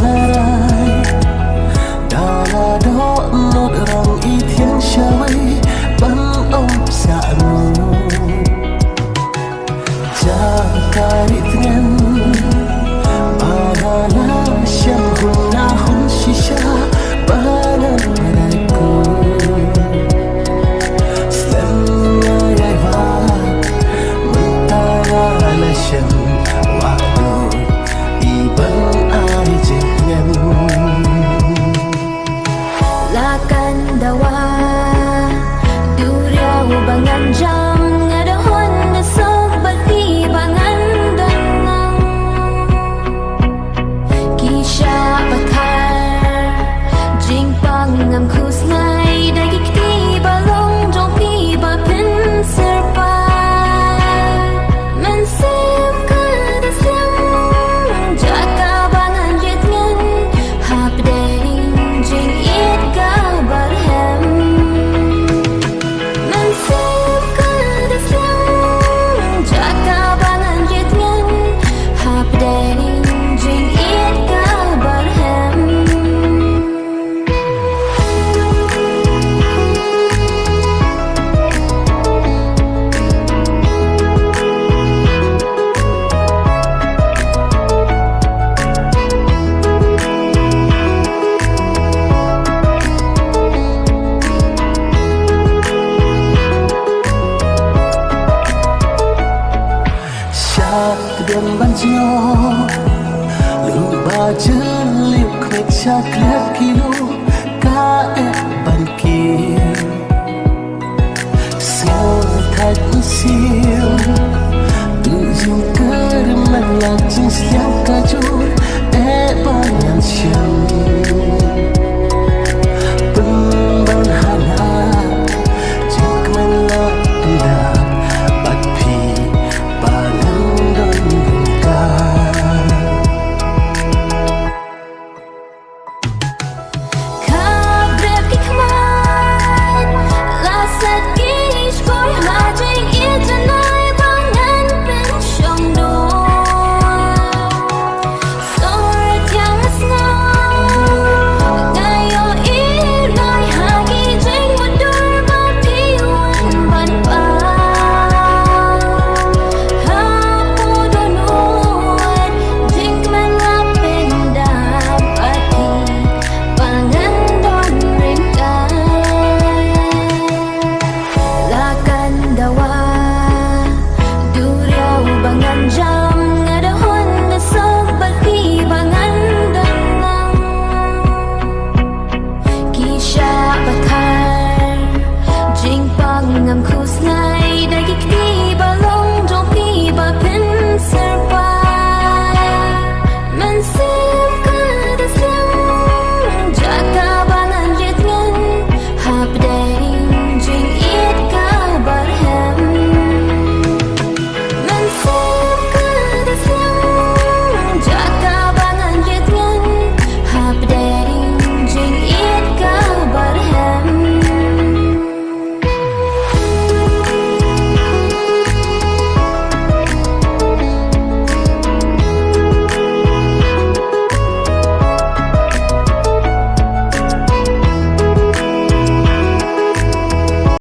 ngarai đà đó một rong y thiên chơi bắn ông dạ nụ cha cài thiên bà la xem hùng na hùng shisha bà la lại cô xem ngay va mình ta là xem hoa đồ y bắn ai chết nhân la kandawa duriau bangan jam ngadahon na sobat di bangan dangang kisha bathar jing pang ngam khus ngai dagi kti balong jong pi ba pin serpa man sim ka da sim jaka bangan yet ngan hap ding jing it ka bar hem man sim ka da sim jaka bangan yet ngan hap ding jing it ka bar hem đêm ban chiều lưng ba chân liều khơi cha clear kilo cá ép ban kia siêu thành siêu tự dùng cơ mặt là chính siêu cả chút ép ban nhàn chiều